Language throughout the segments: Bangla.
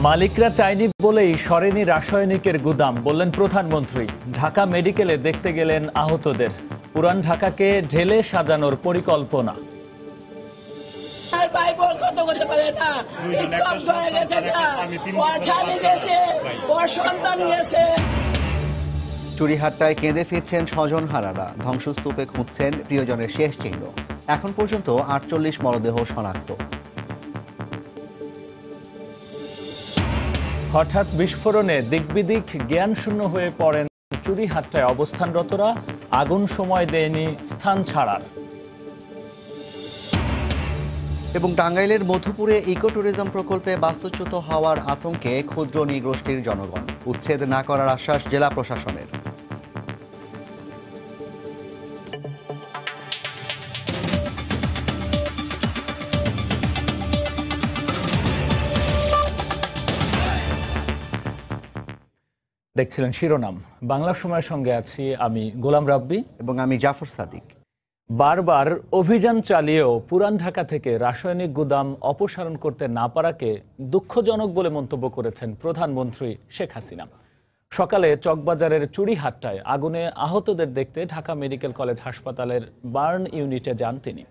মালিকরা চায়নি বলেই সরেনি রাসায়নিকের গুদাম, বললেন প্রধানমন্ত্রী। ঢাকা মেডিকেলে দেখতে গেলেন আহতদের। পুরান ঢাকাকে ঢেলে সাজানোর পরিকল্পনা। চুরিহাট্টায় কেঁদে ফিরছেন স্বজনহারারা। ধ্বংসস্তূপে খুঁজছেন প্রিয়জনের শেষ চিহ্ন। এখন পর্যন্ত 48 মরদেহ শনাক্ত। হঠাৎ বিস্ফোরণে দিকবিদিক জ্ঞানশূন্য হয়ে পড়েন চুরিহাট্টায় অবস্থানরতরা। আগুন সময় দেয়নি স্থান ছাড়ার। এবং টাঙ্গাইলের মধুপুরে ইকো ট্যুরিজম প্রকল্পে বাস্তুচ্যুত হওয়ার আতঙ্কে ক্ষুদ্র নৃগোষ্ঠীর জনগণ। উচ্ছেদ না করার আশ্বাস জেলা প্রশাসনের। দেখছিলেন শিরোনাম। বাংলা সময়ের সঙ্গে আছি আমি গোলাম রাব্বি এবং আমি জাফর সাদিক। বারবার অভিযান চালিয়েও পুরান ঢাকা থেকে রাসায়নিক গুদাম অপসারণ করতে না পারাকে দুঃখজনক বলে মন্তব্য করেছেন প্রধানমন্ত্রী শেখ হাসিনা। সকালে চকবাজারের চুরিহাট্টায় আগুনে আহতদের দেখতে ঢাকা মেডিকেল কলেজ হাসপাতালের বার্ন ইউনিটে যান তিনি।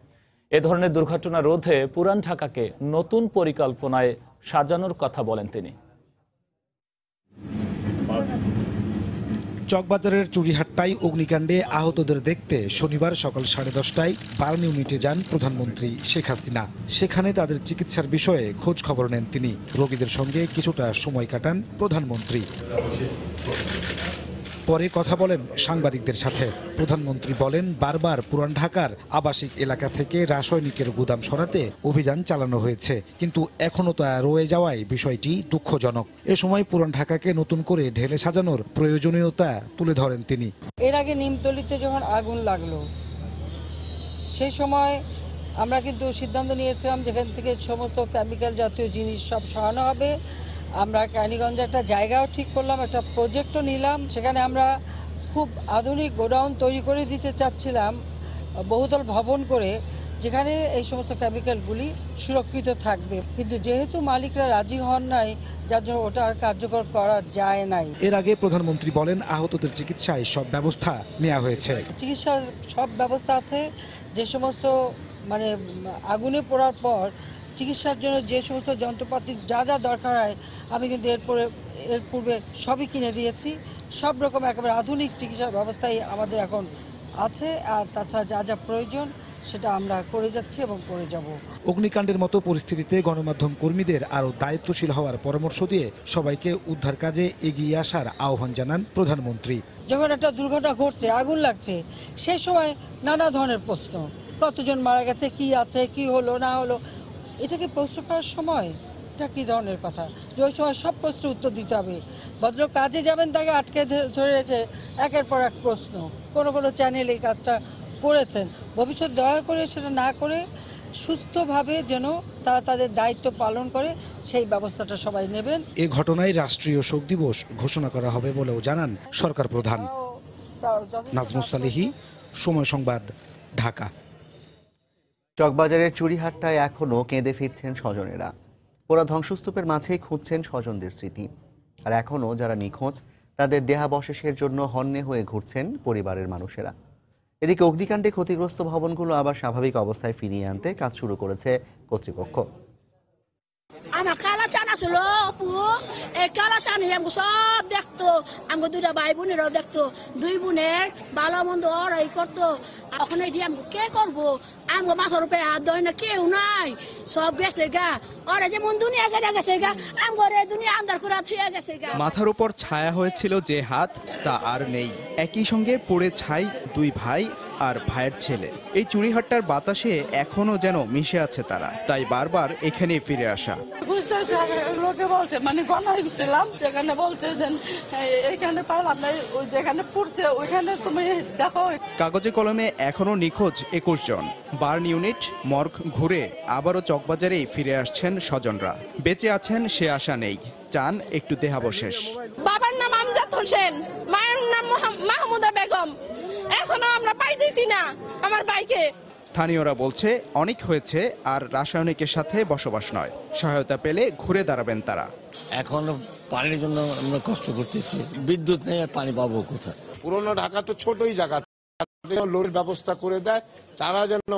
এ ধরনের দুর্ঘটনা রোধে পুরান ঢাকাকে নতুন পরিকল্পনায় সাজানোর কথা বলেন তিনি। চকবাজারের চুরিহাট্টায় অগ্নিকাণ্ডে আহতদের দেখতে শনিবার সকাল 10:30টায় বার্ন ইউনিটে যান প্রধানমন্ত্রী শেখ হাসিনা। সেখানে তাদের চিকিৎসার বিষয়ে খোঁজ খবর নেন তিনি। রোগীদের সঙ্গে কিছুটা সময় কাটান প্রধানমন্ত্রী। পরে কথা বলেন সাংবাদিকদের সাথে। প্রধানমন্ত্রী বলেন, বারবার পুরান ঢাকার আবাসিক এলাকা থেকে রাসায়নিকের গুদাম সরাতে অভিযান চালানো হয়েছে, কিন্তু এখনো তা রয়ে যাওয়ায় বিষয়টি দুঃখজনক। এ সময় পুরান ঢাকাকে নতুন করে ঢেলে সাজানোর প্রয়োজনীয়তা তুলে ধরেন তিনি। এর আগে নিমতলিতে যখন আগুন লাগলো, সেই সময় আমরা কিন্তু সিদ্ধান্ত নিয়েছিলাম যেখান থেকে সমস্ত কেমিক্যাল জাতীয় জিনিস সব সরানো হবে। আমরা ক্যানিগঞ্জে একটা জায়গাও ঠিক করলাম, একটা প্রজেক্টও নিলাম। সেখানে আমরা খুব আধুনিক গোডাউন তৈরি করে দিতে চাচ্ছিলাম, বহুতল ভবন করে, যেখানে এই সমস্ত কেমিক্যালগুলি সুরক্ষিত থাকবে। কিন্তু যেহেতু মালিকরা রাজি হন নাই, যার জন্য ওটা আর কার্যকর করা যায় নাই। এর আগে প্রধানমন্ত্রী বলেন, আহতদের চিকিৎসায় সব ব্যবস্থা নেওয়া হয়েছে। চিকিৎসার সব ব্যবস্থা আছে। যে সমস্ত আগুনে পড়ার পর চিকিৎসার জন্য যে সমস্ত যন্ত্রপাতি যা যা দরকার হয়, আমি কিন্তু এর পূর্বে সবই কিনে দিয়েছি। সব রকম একেবারে আধুনিক চিকিৎসার ব্যবস্থাই আমাদের এখন আছে। আর তাছাড়া যা যা প্রয়োজন সেটা আমরা করে যাচ্ছি এবং করে যাব। অগ্নিকাণ্ডের মতো পরিস্থিতিতে গণমাধ্যম কর্মীদের আরও দায়িত্বশীল হওয়ার পরামর্শ দিয়ে সবাইকে উদ্ধার কাজে এগিয়ে আসার আহ্বান জানান প্রধানমন্ত্রী। যখন একটা দুর্ঘটনা ঘটছে, আগুন লাগছে, সেই সময় নানা ধরনের প্রশ্ন, কতজন মারা গেছে, কি আছে, কি হলো না হলো, এটাকে প্রশ্ন করার সময় এটা কী ধরনের কথা যে ওই সময় সব প্রশ্নের উত্তর দিতে হবে। ভদ্র কাজে যাবেন, তাকে আটকে ধরে রেখে একের পর এক প্রশ্ন। কোনো চ্যানেল এই কাজটা করেছেন, ভবিষ্যৎ দয়া করে সেটা না করে সুস্থভাবে যেন তারা তাদের দায়িত্ব পালন করে, সেই ব্যবস্থাটা সবাই নেবেন। এ ঘটনায় রাষ্ট্রীয় শোক দিবস ঘোষণা করা হবে বলেও জানান সরকার প্রধান। নাজমুস সালেহী, সময় সংবাদ, ঢাকা। চকবাজারের চুরিহাট্টায় এখনও কেঁদে ফিরছেন স্বজনেরা। পুরা ধ্বংসস্তূপের মাঝেই খুঁজছেন স্বজনদের স্মৃতি। আর এখনও যারা নিখোঁজ, তাদের দেহাবশেষের জন্য হন্যে হয়ে ঘুরছেন পরিবারের মানুষেরা। এদিকে অগ্নিকাণ্ডে ক্ষতিগ্রস্ত ভবনগুলো আবার স্বাভাবিক অবস্থায় ফিরিয়ে আনতে কাজ শুরু করেছে কর্তৃপক্ষ। আমার কালা চান আসলো অপু, এই কালা চান আমাকে সব দেখতো, আমাকে দুইটা ভাই বোনেরাও দেখতো, দুই বোনের ভালো মন্দ ওরাই করতো। এখন এটি আমাকে কে করবো? আমাকে মাথার উপরে হাত দেয় না, কেউ নাই, সব গেছে গা। ওরা যেমন দুনিয়া ছেড়ে গেছে গা, আমাকে দুনিয়া আন্দার করে থুয়ে গেছে গা। মাথার উপর ছায়া হয়েছিল যে হাত, তা আর নেই। একই সঙ্গে পড়ে ছাই দুই ভাই আর ভাইয়ের ছেলে। এই চুরিহাট্টার বাতাসে এখনো যেন মিশে আছে তারা, তাই বারবার এখানে ফিরে আসা। লোকে বলছে গণা গেছিলাম, সেখানে বলছে যে এখানে পাইলাম না, ওই যেখানে পড়ছে ওইখানে তুমি দেখো। কাগজে কলমে এখনো নিখোঁজ 21 জন। বার্ন ইউনিট, মর্গ ঘুরে আবারও চকবাজারেই ফিরে আসছেন স্বজনরা। বেঁচে আছেন সে আশা নেই, চান একটু দেহাবশেষ। বাবার নাম আমজাদ হোসেন, মায়ের নাম মাহমুদা বেগম। এখনো আমরা পাইতেছি না আমার ভাইকে। স্থানীয়রা বলছে অনেক হয়েছে, আর রাসায়নিকের সাথে বসবাস নয়। সহায়তা পেলে ঘুরে দাঁড়াবেন তারা। এখন পানির জন্য আমরা কষ্ট করতেছি, বিদ্যুৎ নেই, আর পানি পাবো কোথায়? পুরনো ঢাকা তো ছোটই জায়গা, লোনের ব্যবস্থা করে দেয়, তারা যেন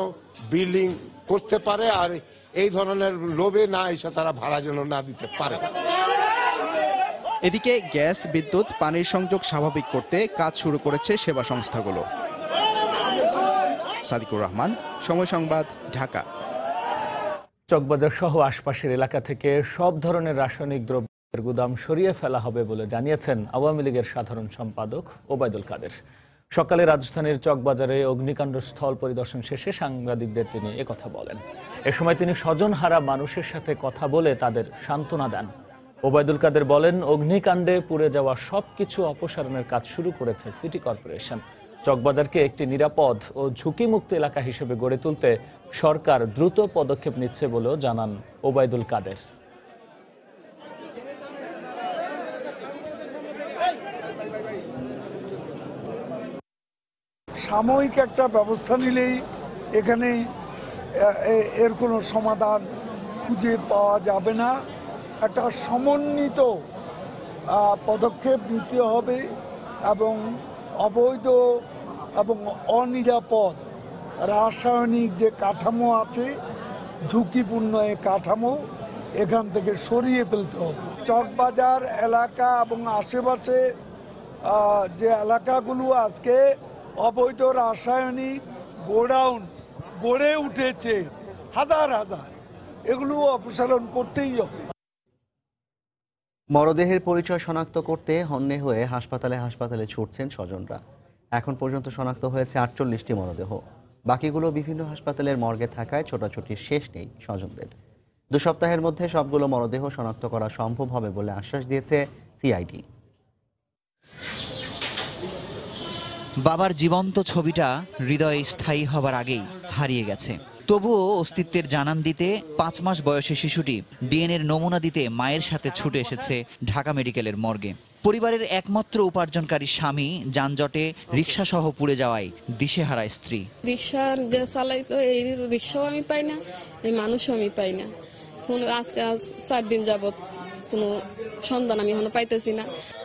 বিল্ডিং করতে পারে, আর এই ধরনের লোভে না এসে তারা ভাড়া যেন না দিতে পারে। এদিকে গ্যাস, বিদ্যুৎ, পানির সংযোগ স্বাভাবিক করতে কাজ শুরু করেছে সেবা সংস্থাগুলো। সাদিকুর রহমান, সময় সংবাদ, ঢাকা। চকবাজার সহ আশপাশের এলাকা থেকে সব ধরনের রাসায়নিক দ্রব্যের গুদাম সরিয়ে ফেলা হবে বলে জানিয়েছেন আওয়ামী লীগের সাধারণ সম্পাদক ওবায়দুল কাদের। সকালে রাজধানীর চকবাজারে অগ্নিকাণ্ড স্থল পরিদর্শন শেষে সাংবাদিকদের তিনি একথা বলেন। এ সময় তিনি স্বজনহারা মানুষের সাথে কথা বলে তাদের সান্ত্বনা দেন। ওবায়দুল কাদের বলেন, অগ্নিকাণ্ডে পুড়ে যাওয়া সবকিছু অপসারণের কাজ শুরু করেছে সিটি কর্পোরেশন। চকবাজারকে একটি নিরাপদ ও ঝুঁকিমুক্ত এলাকা হিসেবে গড়ে তুলতে সরকার দ্রুত পদক্ষেপ নিচ্ছে বলেও জানান ওবায়দুল কাদের। সাময়িক একটা ব্যবস্থা নিলেই এখানে এর কোনো সমাধান খুঁজে পাওয়া যাবে না। একটা সমন্বিত পদক্ষেপ নিতে হবে এবং অবৈধ এবং অনিরাপদ রাসায়নিক যে কাঠামো আছে, ঝুঁকিপূর্ণ এই কাঠামো এখান থেকে সরিয়ে ফেলতে হবে। চকবাজার এলাকা এবং আশেপাশে যে এলাকাগুলো আজকে অবৈধ রাসায়নিক গোডাউন গড়ে উঠেছে হাজার হাজার, এগুলো অপসারণ করতেই হবে। মরদেহের পরিচয় শনাক্ত করতে হন্যে হয়ে হাসপাতালে ছুটছেন স্বজনরা। এখন পর্যন্ত শনাক্ত হয়েছে 48টি মরদেহ। বাকিগুলো বিভিন্ন হাসপাতালের মর্গে থাকায় ছোটাছুটির শেষ নেই স্বজনদের। 2 সপ্তাহের মধ্যে সবগুলো মরদেহ শনাক্ত করা সম্ভব হবে বলে আশ্বাস দিয়েছে সিআইডি। বাবার জীবন্ত ছবিটা হৃদয়ে স্থায়ী হবার আগেই হারিয়ে গেছে। তবুও অস্তিত্বের জানান দিতে 5 মাস বয়সী শিশুটি ডিএনএর নমুনা দিতে মায়ের সাথে ছুটে এসেছে ঢাকা মেডিকেলের মর্গে। পরিবারের একমাত্র উপার্জনকারী স্বামী যানজটে রিকশা সহ পুড়ে যাওয়ায় দিশেহারা স্ত্রী। রিক্সা যে চালাইতো, এই রিক্সাও আমি পাই না, এই মানুষও আমি পাই না। আজকে 4 দিন যাবত কোনো সন্ধান আমি এখনো পাইতেছি না।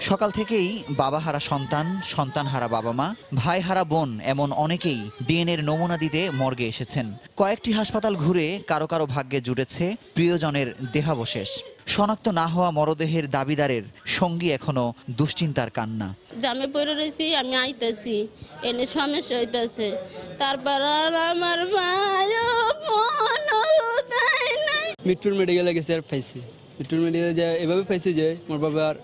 সকাল থেকেই বাবা হারা সন্তান, সন্তান হারা বাবা মা, ভাই হারা বোন এমন অনেকেই ডিএনএর নমুনা দিতে মর্গে এসেছেন। কয়েকটি হাসপাতাল ঘুরে কারো কারো ভাগ্যে জুটেছে প্রিয়জনের দেহাবশেষ। শনাক্ত না হওয়া মরদেহের দাবিদারের সঙ্গী এখনো দুশ্চিন্তার কান্না। জামে পড়ে রয়েছি, আমি আইতেছি, এনে সমস্যা হইতেছে, তারপর আমার মিরপুর মেডিকেলে গেছে আর পাইছি। মিরপুর মেডিকেলে যে এভাবে পাইছি যে আমার বাবার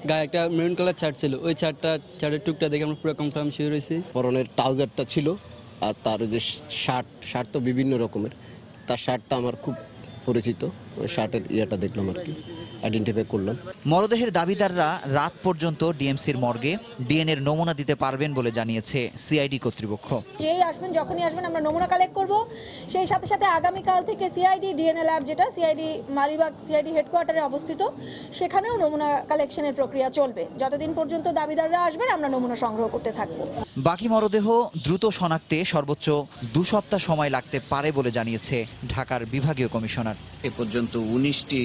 গায়ে একটা মেরুন কালার শার্ট ছিল, ওই শার্টের টুকটা দেখে আমরা পুরো কনফার্ম শিওর হয়েছি। পরনের ট্রাউজারটা ছিল, আর তার যে শার্ট তো বিভিন্ন রকমের, তার শার্টটা আমার খুব পরিচিত, ওই শার্টের ইয়েটা দেখলাম আর কি, আইডেন্টিফাই করলাম। মরদেহের দাবিদাররা রাত পর্যন্ত ডিএমসির মর্গে ডিএনএর নমুনা দিতে পারবেন বলে জানিয়েছে সিআইডি কর্তৃপক্ষ। যেই আসবেন, যখনই আসবেন আমরা নমুনা কালেক্ট করব। সেই সাথে সাথে আগামীকাল থেকে সিআইডি ডিএনএ ল্যাব, যেটা সিআইডি মালিবাগ সিআইডি হেডকোয়ার্টারে অবস্থিত, সেখানেও নমুনা কালেকশনের প্রক্রিয়া চলবে। যতদিন পর্যন্ত দাবিদাররা আসবেন আমরা নমুনা সংগ্রহ করতে থাকব। বাকি মরদেহ দ্রুত শনাক্তে সর্বোচ্চ 2 সপ্তাহ সময় লাগতে পারে বলে জানিয়েছে ঢাকার বিভাগীয় কমিশনার। এ পর্যন্ত 19টি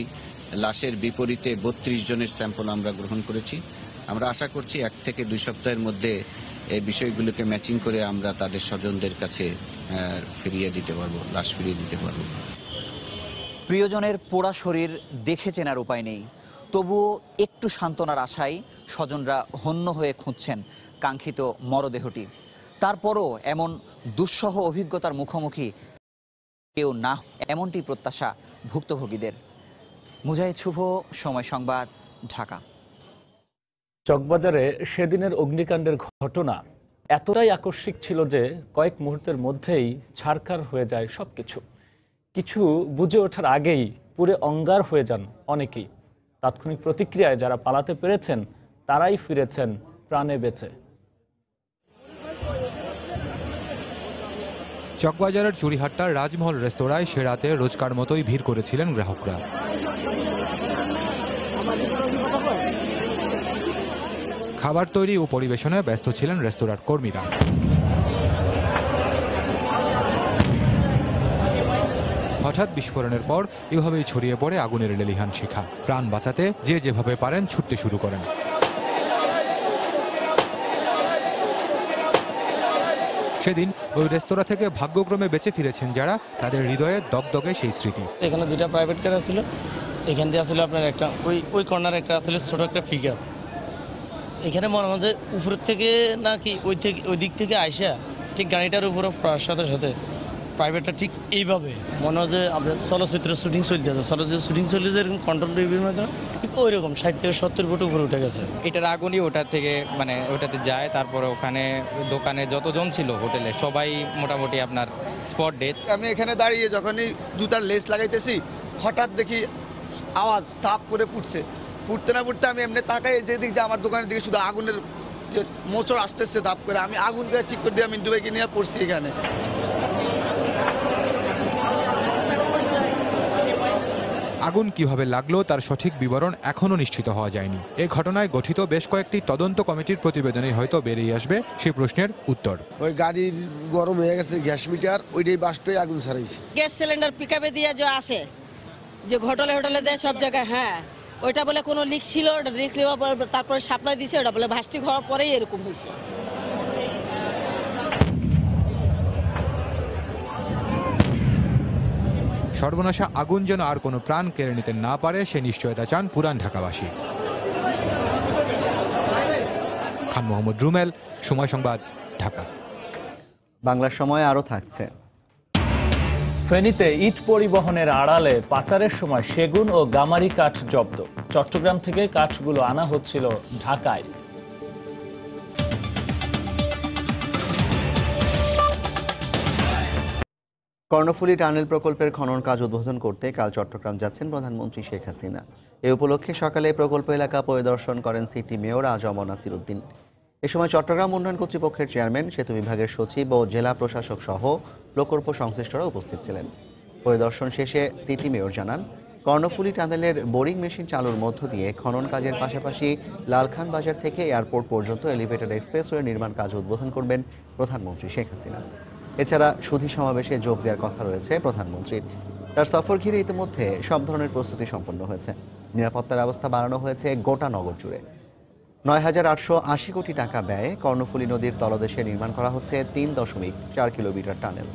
লাশের বিপরীতে 32 জনের স্যাম্পল আমরা গ্রহণ করেছি। আমরা আশা করছি 1 থেকে 2 সপ্তাহের মধ্যে এই বিষয়গুলোকে ম্যাচিং করে আমরা তাদের স্বজনদের কাছে ফিরিয়ে দিতে পারবো, লাশ ফিরিয়ে দিতে পারবো। প্রিয়জনের পোড়া শরীর দেখে চেনার উপায় নেই, তবুও একটু সান্ত্বনার আশায় স্বজনরা হন্য হয়ে খুঁজছেন কাঙ্ক্ষিত মরদেহটি। তারপরও এমন দুঃসহ অভিজ্ঞতার মুখোমুখি কেউ না, এমনটি প্রত্যাশা ভুক্তভোগীদের। মুজাহিদ শুভ, সময় সংবাদ, ঢাকা। চকবাজারে সেদিনের অগ্নিকাণ্ডের ঘটনা এতটাই আকস্মিক ছিল যে কয়েক মুহূর্তের মধ্যেই ছারখার হয়ে যায় সবকিছু। কিছু বুঝে ওঠার আগেই পুরে অঙ্গার হয়ে যান অনেকেই। তাৎক্ষণিক প্রতিক্রিয়ায় যারা পালাতে পেরেছেন তারাই ফিরেছেন প্রাণে বেঁচে। চকবাজারের চুরিহাট্টার রাজমহল রেস্তোরাঁয় সে রাতে রোজকার মতোই ভিড় করেছিলেন গ্রাহকরা। খাবার তৈরি ও পরিবেশনে ব্যস্ত ছিলেন রেস্তোরাঁর কর্মীরা। হঠাৎ বিস্ফোরণের পর এভাবেই ছড়িয়ে পড়ে আগুনের লেলিহান শিখা। প্রাণ বাঁচাতে যে যেভাবে পারেন ছুটতে শুরু করেন। সেদিন ওই রেস্তোরাঁ থেকে ভাগ্যক্রমে বেঁচে ফিরেছেন যারা, তাদের হৃদয়ে দগদগে সেই স্মৃতি। এখানে দুইটা প্রাইভেট কার ছিল, এখান দিয়ে আসলে আপনার একটা ওই কর্নার একটা আসলে ছোট একটা পিক আপ। এখানে মনে হয় যে উপরের থেকে নাকি ওই দিক থেকে আইসা ঠিক গাড়িটার উপরে পড়ার সাথে সাথে প্রাইভেটটা ঠিক এইভাবে মনে হয় যে আপনার চলচ্চিত্র শুটিং চলতে আছে, চলচ্চিত্র শুটিং চলতে যে এরকম কন্ট্রোল টিভির মতো ঠিক ওই রকম 60 থেকে 70 ফুট উপরে উঠে গেছে। এটার আগুনই ওটা থেকে মানে ওটাতে যায়, তারপরে ওখানে দোকানে যতজন ছিল হোটেলে সবাই মোটামুটি আপনার স্পট ডেথ। আমি এখানে দাঁড়িয়ে যখনই জুতার লেস লাগাইতেছি হঠাৎ দেখি আওয়াজ তাপ করে ফুটতে না ফুটতে আমি এমনি তাকাই যেদিক যে আমার দোকানের দিকে শুধু আগুনের যে মোচড় আসতেছে তাপ করে, আমি আগুন করে চিক করে দিয়ে আমি ডুবাইকে নিয়ে পড়ছি এখানে। আগুন কিভাবে লাগলো তার সঠিক বিবরণ এখনো নিশ্চিত হওয়া যায়নি। এই ঘটনায় গঠিত বেশ কয়েকটি তদন্ত কমিটির প্রতিবেদনে হয়তো বেরিয়ে আসবে সেই প্রশ্নের উত্তর। ওই গাড়ির গরম হয়ে গেছে গ্যাস মিটার, ওইটাই বাস্টই আগুন ছাড়াইছে। গ্যাস সিলিন্ডার পিকআপে দিয়ে যে আসে যে হোটেলে দেয় সব জায়গায়, হ্যাঁ ওইটা বলে কোনো লিক ছিল, ওটা লিক তারপরে সাপ্লাই দিয়েছে, ওটা বলে ভাস্টিক হওয়ার পরেই এরকম হয়েছে। সর্বনাশা আগুন যেন আর কোনো প্রাণ কেড়ে নিতে না পারে সে নিশ্চয়তা চান পুরান ঢাকাবাসী। খান মোহাম্মদ রুমেল, সময় সংবাদ, ঢাকা। বাংলার সময় আরও থাকছে। ফেনীতে ইট পরিবহনের আড়ালে পাচারের সময় সেগুন ও গামারি কাঠ জব্দ। চট্টগ্রাম থেকে কাঠগুলো আনা হচ্ছিল ঢাকায়। কর্ণফুলী টানেল প্রকল্পের খনন কাজ উদ্বোধন করতে কাল চট্টগ্রাম যাচ্ছেন প্রধানমন্ত্রী শেখ হাসিনা। এ উপলক্ষে সকালে প্রকল্প এলাকা পরিদর্শন করেন সিটি মেয়র আজম নাসির উদ্দিন। এ সময় চট্টগ্রাম উন্নয়ন কর্তৃপক্ষের চেয়ারম্যান, সেতু বিভাগের সচিব ও জেলা প্রশাসক সহ প্রকল্প সংশ্লিষ্টরা উপস্থিত ছিলেন। পরিদর্শন শেষে সিটি মেয়র জানান, কর্ণফুলী টানেলের বোরিং মেশিন চালুর মধ্য দিয়ে খনন কাজের পাশাপাশি লালখান বাজার থেকে এয়ারপোর্ট পর্যন্ত এলিভেটেড এক্সপ্রেসওয়ে নির্মাণ কাজ উদ্বোধন করবেন প্রধানমন্ত্রী শেখ হাসিনা। এছাড়া সুধী সমাবেশে যোগ দেওয়ার কথা রয়েছে প্রধানমন্ত্রীর। তার সফর ঘিরে ইতিমধ্যে সব ধরনের প্রস্তুতি সম্পন্ন হয়েছে। নিরাপত্তা ব্যবস্থা বাড়ানো হয়েছে গোটা নগর জুড়ে। ৯,৮৮০ কোটি টাকা ব্যয়ে কর্ণফুলী নদীর তলদেশে নির্মাণ করা হচ্ছে ৩.৪ কিলোমিটার টানেল।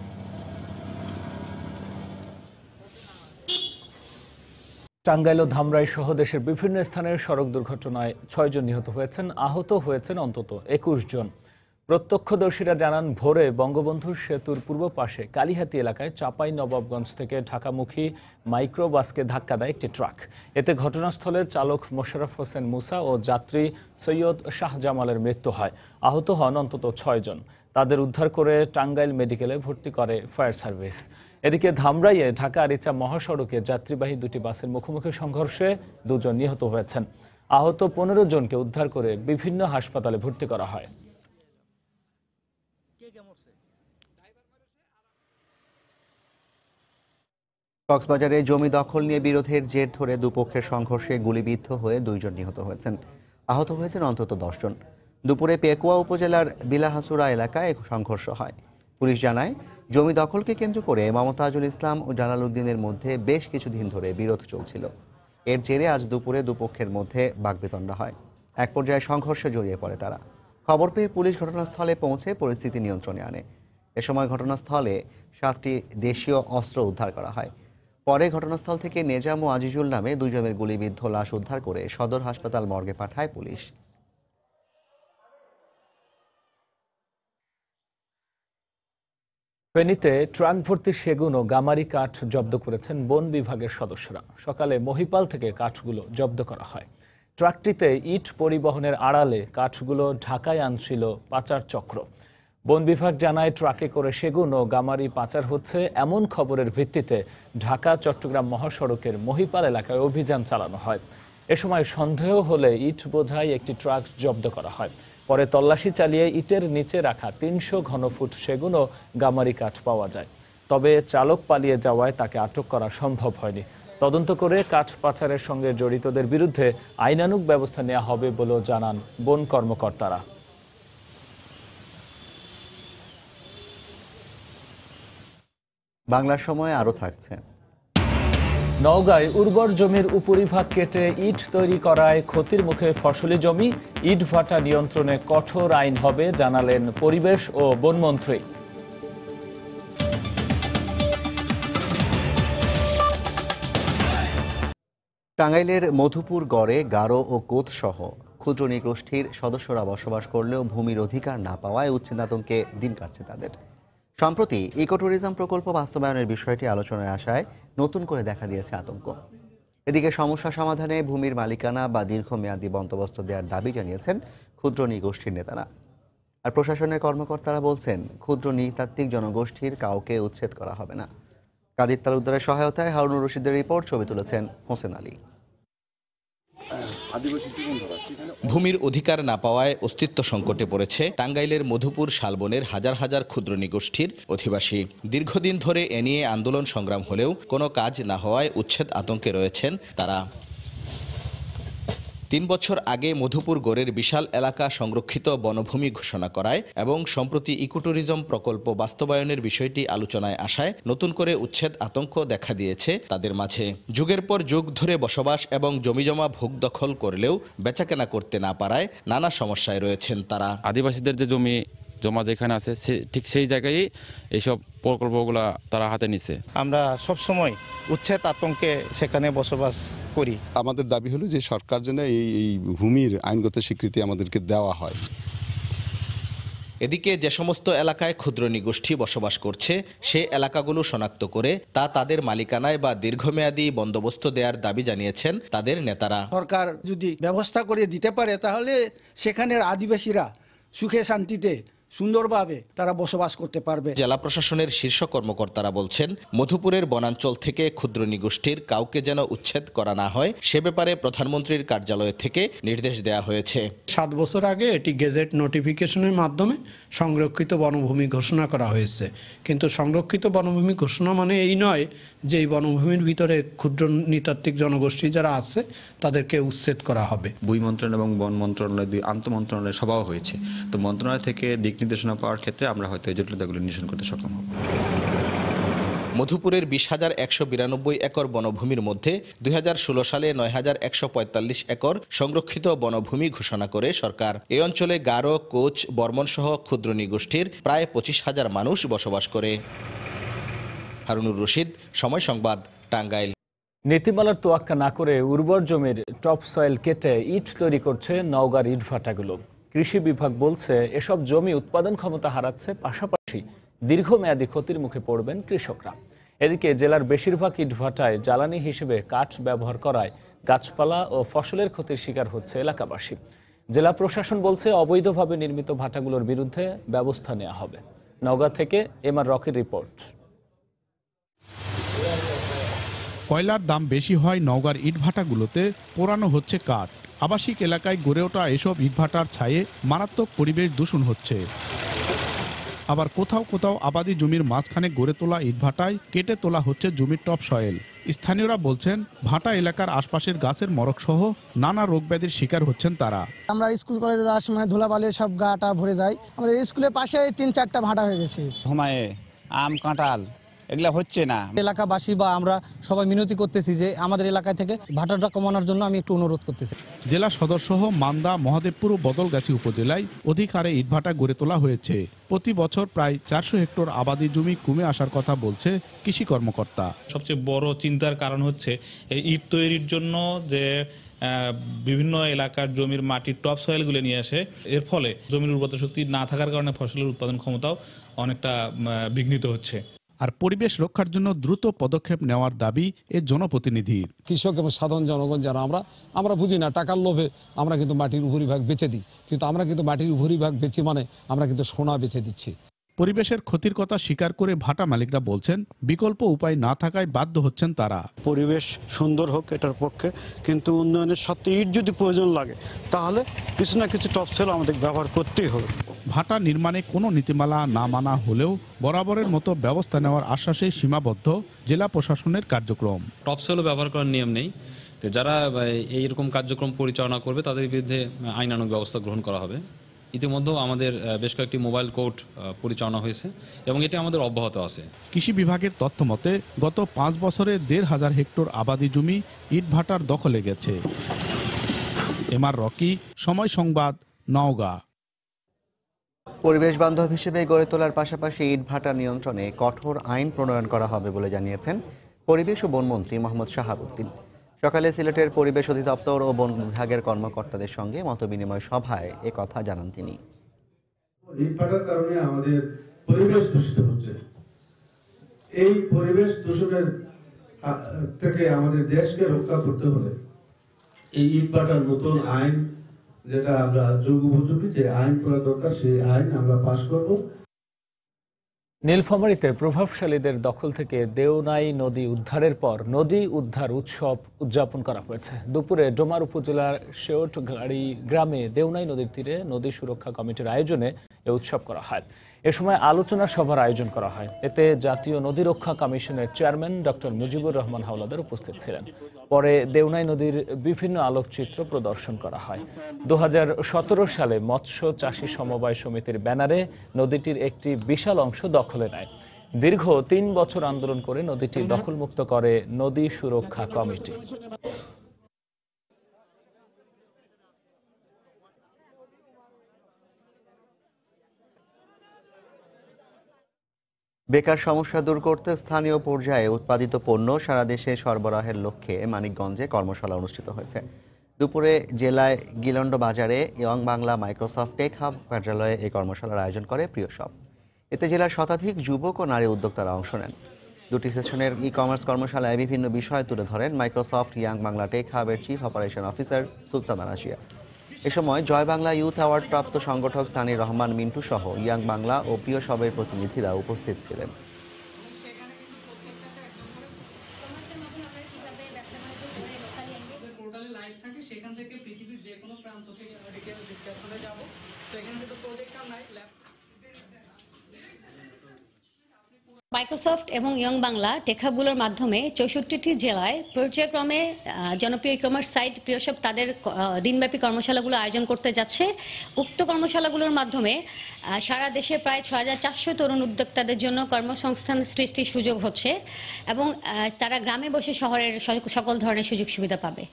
টাঙ্গাইল ও ধামরাই সহ দেশের বিভিন্ন স্থানের সড়ক দুর্ঘটনায় ৬ জন নিহত হয়েছেন, আহত হয়েছেন অন্তত ২১ জন। প্রত্যক্ষদর্শীরা জানান, ভোরে বঙ্গবন্ধু সেতুর পূর্ব পাশে কালিহাতি এলাকায় চাঁপাই নবাবগঞ্জ থেকে ঢাকামুখী মাইক্রোবাসকে ধাক্কা দেয় একটি ট্রাক। এতে ঘটনাস্থলে চালক মোশাররফ হোসেন মুসা ও যাত্রী সৈয়দ শাহজামালের মৃত্যু হয়। আহত হন অন্তত ৬ জন। তাদের উদ্ধার করে টাঙ্গাইল মেডিকেলে ভর্তি করে ফায়ার সার্ভিস। এদিকে ধামরাইয়ে ঢাকা আরিচা মহাসড়কে যাত্রীবাহী দুটি বাসের মুখোমুখি সংঘর্ষে ২ জন নিহত হয়েছেন। আহত ১৫ জনকে উদ্ধার করে বিভিন্ন হাসপাতালে ভর্তি করা হয়। কক্সবাজারে জমি দখল নিয়ে বিরোধের জের ধরে দুপক্ষের সংঘর্ষে গুলিবিদ্ধ হয়ে ২ জন নিহত হয়েছেন। আহত হয়েছেন অন্তত ১০ জন। দুপুরে পেকুয়া উপজেলার বিলাহাসুরা এলাকায় সংঘর্ষ হয়। পুলিশ জানায়, জমি দখলকে কেন্দ্র করে মমতাজুল ইসলাম ও জালাল উদ্দিনের মধ্যে বেশ কিছুদিন ধরে বিরোধ চলছিল। এর জেরে আজ দুপুরে দুপক্ষের মধ্যে বাকবিতণ্ডা হয়। এক পর্যায়ে সংঘর্ষে জড়িয়ে পড়ে তারা। খবর পেয়ে পুলিশ ঘটনাস্থলে পৌঁছে পরিস্থিতি নিয়ন্ত্রণে আনে। এ সময় ঘটনাস্থলে 7টি দেশীয় অস্ত্র উদ্ধার করা হয়। পরে ঘটনাস্থল থেকে নেজাম ও আজিজুল নামে 2 জনের গুলিবিদ্ধ লাশ উদ্ধার করে সদর হাসপাতাল মর্গে পাঠায় পুলিশ। ফেনীতে ট্রাক ভর্তি সেগুন ও গামারি কাঠ জব্দ করেছেন বন বিভাগের সদস্যরা। সকালে মহিপাল থেকে কাঠগুলো জব্দ করা হয়। ট্রাকটিতে ইট পরিবহনের আড়ালে কাঠগুলো ঢাকায় আনছিল পাচার চক্র। বন বিভাগ জানায়, ট্রাকে করে সেগুন ও গামারি পাচার হচ্ছে এমন খবরের ভিত্তিতে ঢাকা চট্টগ্রাম মহাসড়কের মহিপাল এলাকায় অভিযান চালানো হয়। এ সময় সন্দেহ হলে ইট বোঝাই একটি ট্রাক জব্দ করা হয়। পরে তল্লাশি চালিয়ে ইটের নিচে রাখা ৩০০ ঘনফুট সেগুন ও গামারি কাঠ পাওয়া যায়। তবে চালক পালিয়ে যাওয়ায় তাকে আটক করা সম্ভব হয়নি। তদন্ত করে কাঠ পাচারের সঙ্গে জড়িতদের বিরুদ্ধে আইনানুগ ব্যবস্থা নেওয়া হবে বলেও জানান বন কর্মকর্তারা। বাংলার সময় আরও থাকছে। নওগাঁয় উর্বর জমির উপরিভাগ কেটে ইট তৈরি করায় ক্ষতির মুখে ফসলি জমি, ইট ভাটা নিয়ন্ত্রণে কঠোর আইন হবে জানালেন পরিবেশ ও বনমন্ত্রী। টাঙ্গাইলের মধুপুর গড়ে গারো ও কোত সহ ক্ষুদ্র নৃগোষ্ঠীর সদস্যরা বসবাস করলেও ভূমির অধিকার না পাওয়ায় উচ্ছেদ আতঙ্কে দিন কাটছে তাদের। সম্প্রতি ইকোট্যুরিজম প্রকল্প বাস্তবায়নের বিষয়টি আলোচনায় আসায় নতুন করে দেখা দিয়েছে আতঙ্ক। এদিকে সমস্যা সমাধানে ভূমির মালিকানা বা দীর্ঘমেয়াদী বন্দোবস্ত দেওয়ার দাবি জানিয়েছেন ক্ষুদ্র নৃগোষ্ঠীর নেতারা। আর প্রশাসনের কর্মকর্তারা বলছেন ক্ষুদ্র নৃতাত্ত্বিক জনগোষ্ঠীর কাউকে উচ্ছেদ করা হবে না। কাদির তালুকদারের সহায়তায় হারুনুর রশিদের রিপোর্ট, ছবি তুলেছেন হোসেন আলী। ভূমির অধিকার না পাওয়ায় অস্তিত্ব সংকটে পড়েছে টাঙ্গাইলের মধুপুর শালবনের হাজার হাজার ক্ষুদ্র নৃগোষ্ঠীর অধিবাসী। দীর্ঘদিন ধরে এ নিয়ে আন্দোলন সংগ্রাম হলেও কোনো কাজ না হওয়ায় উচ্ছেদ আতঙ্কে রয়েছেন তারা। ৩ বছর আগে মধুপুর গড়ের বিশাল এলাকা সংরক্ষিত বনভূমি ঘোষণা করায় এবং সম্প্রতি ইকোট্যুরিজম প্রকল্প বাস্তবায়নের বিষয়টি আলোচনায় আসায় নতুন করে উচ্ছেদ আতঙ্ক দেখা দিয়েছে তাদের মাঝে। যুগের পর যুগ ধরে বসবাস এবং জমিজমা ভোগ দখল করলেও বেচাকেনা করতে না পারায় নানা সমস্যায় রয়েছেন তারা। আদিবাসীদের যে জমি জমা যেখানে আছে ঠিক সেই জায়গায় এইসব প্রকল্পগুলো তারা হাতে নিছে। আমরা সবসময় উচ্ছেদ আতঙ্কে সেখানে বসবাস করি। আমাদের দাবি হলো যে সরকার যেন এই ভূমির আইনগত স্বীকৃতি আমাদেরকে দেওয়া হয়। এদিকে যে সমস্ত এলাকায় ক্ষুদ্র নৃগোষ্ঠী বসবাস করছে সে এলাকাগুলো শনাক্ত করে তা তাদের মালিকানায় বা দীর্ঘমেয়াদী বন্দোবস্ত দেওয়ার দাবি জানিয়েছেন তাদের নেতারা। সরকার যদি ব্যবস্থা করে দিতে পারে তাহলে সেখানের আদিবাসীরা সুখে শান্তিতে সুন্দরভাবে তারা বসবাস করতে পারবে। জেলা প্রশাসনের শীর্ষ কর্মকর্তারা বলছেন মধুপুরের বনাঞ্চল থেকে ক্ষুদ্র নৃগোষ্ঠীর কাউকে যেন উচ্ছেদ করা না হয় সে ব্যাপারে প্রধানমন্ত্রীর কার্যালয় থেকে নির্দেশ দেওয়া হয়েছে। 7 বছর আগে এটি গেজেট নোটিফিকেশনের মাধ্যমে সংরক্ষিত বনভূমি ঘোষণা করা হয়েছে, কিন্তু সংরক্ষিত বনভূমি ঘোষণা মানে এই নয় যে এই বনভূমির ভিতরে ক্ষুদ্র নৃতাত্ত্বিক জনগোষ্ঠী যারা আছে তাদেরকে উচ্ছেদ করা হবে। ভূমি মন্ত্রণালয় এবং বন মন্ত্রণালয় দুই আন্তঃমন্ত্রণালয় সভাও হয়েছে, তো মন্ত্রণালয় থেকে দিক নির্দেশনা পাওয়ার ক্ষেত্রে আমরা হয়তো এই জটিলতাগুলো নিরসন করতে সক্ষম হব। মধুপুরের 20,192 একর বনভূমির মধ্যে 2016 সালে 9,145 একর সংরক্ষিত বনভূমি ঘোষণা করে সরকার। এই অঞ্চলে গারো, কোচ, বর্মন সহ ক্ষুদ্র নৃগোষ্ঠীর প্রায় 25,000 মানুষ বসবাস করে। হারুনুর রশিদ, সময় সংবাদ, টাঙ্গাইল। নীতিমালার তোয়াক্কা না করে উর্বর জমির টপ সয়েল কেটে ইট তৈরি করছে নওগাঁর ইটভাটাগুলো। কৃষি বিভাগ বলছে এসব জমি উৎপাদন ক্ষমতা হারাচ্ছে, পাশাপাশি দীর্ঘমেয়াদী ক্ষতির মুখে পড়বেন কৃষকরা। এদিকে জেলার বেশিরভাগ ইটভাটায় জ্বালানি হিসেবে কাঠ ব্যবহার করায় গাছপালা ও ফসলের ক্ষতির শিকার হচ্ছে এলাকাবাসী। জেলা প্রশাসন বলছে অবৈধভাবে নির্মিত ভাটাগুলোর বিরুদ্ধে ব্যবস্থা নেওয়া হবে। নওগাঁ থেকে এমআর রকির রিপোর্ট। কয়লার দাম বেশি হয় নওগাঁর ইটভাটাগুলোতে পোড়ানো হচ্ছে কাঠ। আবাসিক এলাকায় গড়ে ওঠা এসব ইটভাটার ছায়ে মারাত্মক পরিবেশ দূষণ হচ্ছে। আবার কোথাও কোথাও আবাদি জমির মাঝখানে গড়ে তোলা ইটভাটায় কেটে তোলা হচ্ছে জমির টপ সয়েল। স্থানীয়রা বলছেন ভাটা এলাকার আশপাশের গাছের মরক সহ নানা রোগব্যাধির শিকার হচ্ছেন তারা। আমরা স্কুল কলেজে যাওয়ার সময় ধুলাবালির সব গাটা ভরে যায়। আমাদের স্কুলের পাশে 3-4টা ভাটা হয়ে গেছে। ঘুমায়ে আম, কাঁঠাল এগুলা হচ্ছে না। এলাকাবাসী বা আমরা সবাই মিনতি করতেছি যে আমাদের এলাকা থেকে ভাটাটা কমানোর জন্য আমি একটু অনুরোধ করতেছি। জেলা সদর সহ মান্দা, মহাদেবপুর ও বদলগাছি উপজেলায় অধিক হারে ইটভাটা গড়ে তোলা হয়েছে। প্রতি বছর প্রায় 400 হেক্টর আবাদি জমি কমে আসার কথা বলছে কৃষি কর্মকর্তা। সবচেয়ে বড় চিন্তার কারণ হচ্ছে এই ইট তৈরির জন্য যে বিভিন্ন এলাকার জমির মাটির টপ সয়েলগুলো নিয়ে আসে, এর ফলে জমির উর্বরতা শক্তি না থাকার কারণে ফসলের উৎপাদন ক্ষমতাও অনেকটা বিঘ্নিত হচ্ছে। আর পরিবেশ রক্ষার জন্য দ্রুত পদক্ষেপ নেওয়ার দাবি এ জনপ্রতিনিধির। কৃষক এবং সাধারণ জনগণ যারা আমরা বুঝি না, টাকার লোভে আমরা কিন্তু মাটির উপরিভাগ বেচে দিই, কিন্তু আমরা কিন্তু মাটির উপরিভাগ বেচি মানে আমরা কিন্তু সোনা বেচে দিচ্ছি। পরিবেশের ক্ষতির কথা স্বীকার করে ভাটা মালিকরা বলছেন বিকল্প উপায় না থাকায় বাধ্য হচ্ছেন তারা। পরিবেশ সুন্দর হোক এটার পক্ষে, কিন্তু উন্নয়নের সাথে ইট যদি প্রয়োজন লাগে তাহলে কিছু না কিছু টপ সয়েল আমাদের ব্যবহার করতেই হবে। ভাটা নির্মাণে কোনো নীতিমালা না মানা হলেও বরাবরের মতো ব্যবস্থা নেওয়ার আশ্বাসে সীমাবদ্ধ জেলা প্রশাসনের কার্যক্রম। টপ সয়েল ব্যবহার করার নিয়ম নেই, তো যারা এইরকম কার্যক্রম পরিচালনা করবে তাদের বিরুদ্ধে আইনানুগ ব্যবস্থা গ্রহণ করা হবে। ইতিমধ্যেও আমাদের বেশ কয়েকটি মোবাইল কোর্ট পরিচালনা হয়েছে এবং এটি আমাদের অব্যাহত আছে। কৃষি বিভাগের তথ্য মতে গত 5 বছরে 1,500 হেক্টর আবাদি জমি ইটভাটার দখলে গেছে। এমআর রকি, সময় সংবাদ, নওগাঁ। পরিবেশ বান্ধব হিসেবে গড়ে তোলার পাশাপাশি ইটভাটা নিয়ন্ত্রণে কঠোর আইন প্রণয়ন করা হবে বলে জানিয়েছেন পরিবেশ ও বনমন্ত্রী মোহাম্মদ শাহাবুদ্দিন। সকালে সিলেটের পরিবেশ অধিদপ্তর ও বন বিভাগের কর্মকর্তাদের সঙ্গে মতবিনিময় সভায় একথা জানান তিনি। ইটভাটার কারণে আমাদের পরিবেশ দূষিত হচ্ছে। এই পরিবেশ দূষণের থেকে আমাদের দেশকে রক্ষা করতে হলে এই ইটভাটার নতুন আইন, যেটা আমরা যুগোপযোগী যে আইন করা দরকার, সেই আইন আমরা পাশ করব। নীলফামারীতে প্রভাবশালীদের দখল থেকে দেওনাই নদী উদ্ধারের পর নদী উদ্ধার উৎসব উদযাপন করা হয়েছে। দুপুরে ডোমার উপজেলার শেওটগাড়ি গ্রামে দেওনাই নদীর তীরে নদী সুরক্ষা কমিটির আয়োজনে এ উৎসব করা হয়। এ সময় আলোচনা সভার আয়োজন করা হয়। এতে জাতীয় নদী রক্ষা কমিশনের চেয়ারম্যান ডক্টর মুজিবুর রহমান হাওলাদার উপস্থিত ছিলেন। পরে দেওনাই নদীর বিভিন্ন আলোকচিত্র প্রদর্শন করা হয়। 2017 সালে মৎস্য চাষী সমবায় সমিতির ব্যানারে নদীটির একটি বিশাল অংশ দখলে নেয়। দীর্ঘ 3 বছর আন্দোলন করে নদীটি দখলমুক্ত করে নদী সুরক্ষা কমিটি। বেকার সমস্যা দূর করতে স্থানীয় পর্যায়ে উৎপাদিত পণ্য সারা দেশে সরবরাহের লক্ষ্যে মানিকগঞ্জে কর্মশালা অনুষ্ঠিত হয়েছে। দুপুরে জেলায় গিলন্ড বাজারে young Bangla Microsoft tech hub কার্যালয়ে এই কর্মশালার আয়োজন করে প্রিয়শপ। এতে জেলার শতাধিক যুবক ও নারী উদ্যোক্তারা অংশ নেন। দুটি সেশনের ই-কমার্স কর্মশালায় বিভিন্ন বিষয় তুলে ধরেন মাইক্রোসফট ইয়াং বাংলা টেক হাবের chief operation officer Sultana Rashia. এ সময় জয় বাংলা ইউথ অ্যাওয়ার্ড প্রাপ্ত সংগঠক সানি রহমান মিন্টু সহ ইয়াং বাংলা ও প্রিয়শপের প্রতিনিধিরা উপস্থিত ছিলেন। মাইক্রোসফট এবং ইয়ং বাংলা টেকহাবগুলোর মাধ্যমে 64টি জেলায় পর্যায়ক্রমে জনপ্রিয় ই কমার্স সাইট প্রিয়শপ তাদের দিনব্যাপী কর্মশালাগুলো আয়োজন করতে যাচ্ছে। উক্ত কর্মশালাগুলোর মাধ্যমে সারা দেশে প্রায় 6400 তরুণ উদ্যোক্তাদের জন্য কর্মসংস্থান সৃষ্টির সুযোগ হচ্ছে এবং তারা গ্রামে বসে শহরের সকল ধরনের সুযোগ সুবিধা পাবে।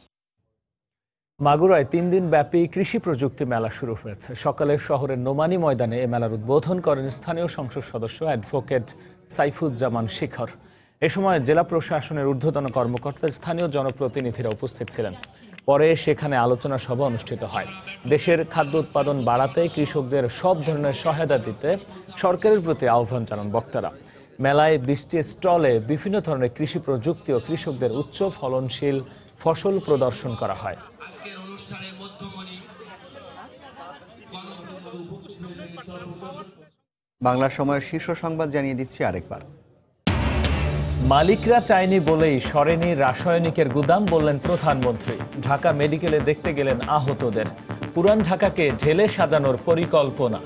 মাগুরায় 3 দিন ব্যাপী কৃষি প্রযুক্তি মেলা শুরু হয়েছে। সকালে শহরের নোমানী ময়দানে এ মেলার উদ্বোধন করেন স্থানীয় সংসদ সদস্য অ্যাডভোকেট সাইফুজ্জামান শিখর। এ সময় জেলা প্রশাসনের ঊর্ধ্বতন কর্মকর্তা, স্থানীয় জনপ্রতিনিধিরা উপস্থিত ছিলেন। পরে সেখানে আলোচনা সভা অনুষ্ঠিত হয়। দেশের খাদ্য উৎপাদন বাড়াতে কৃষকদের সব ধরনের সহায়তা দিতে সরকারের প্রতি আহ্বান জানান বক্তারা। মেলায় 20টি স্টলে বিভিন্ন ধরনের কৃষি প্রযুক্তি ও কৃষকদের উচ্চ ফলনশীল ফসল প্রদর্শন করা হয়। বাংলার সময়ের শীর্ষ সংবাদ জানিয়ে দিচ্ছি আরেকবার। মালিকরা চায়নি বলেই সরেনি রাসায়নিকের গুদাম, বললেন প্রধানমন্ত্রী। ঢাকা মেডিকেলে দেখতে গেলেন আহতদের। পুরান ঢাকাকে ঢেলে সাজানোর পরিকল্পনা।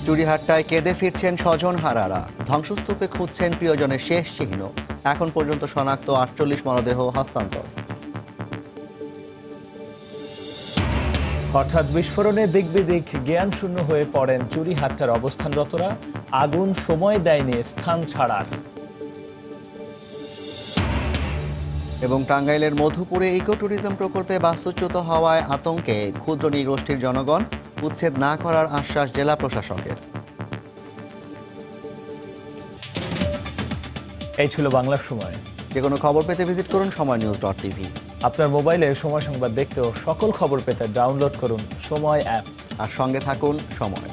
চুরিহাট্টায় কেঁদে ফিরছেন স্বজন হারারা। ধ্বংসস্তূপে খুঁজছেন প্রিয়জনের শেষ চিহ্ন। এখন পর্যন্ত শনাক্ত 48 মরদেহ হস্তান্তর। হঠাৎ বিস্ফোরণে দিকবিদিক জ্ঞানশূন্য হয়ে পড়েন চুরিহাট্টার অবস্থানরতরা। আগুন সময় দেয়নি স্থান ছাড়ার। এবং টাঙ্গাইলের মধুপুরে ইকো ট্যুরিজম প্রকল্পে বাস্তুচ্যুত হওয়ায় আতঙ্কে ক্ষুদ্র নৃগোষ্ঠীর জনগণ। উচ্ছেদ না করার আশ্বাস জেলা প্রশাসকের। এই ছিল বাংলার সময়। যে কোনো খবর পেতে ভিজিট করুন সময়নিউজ.tv। আপনার মোবাইলে সময় সংবাদ দেখতেও সকল খবর পেতে ডাউনলোড করুন সময় অ্যাপ। আর সঙ্গে থাকুন সময়।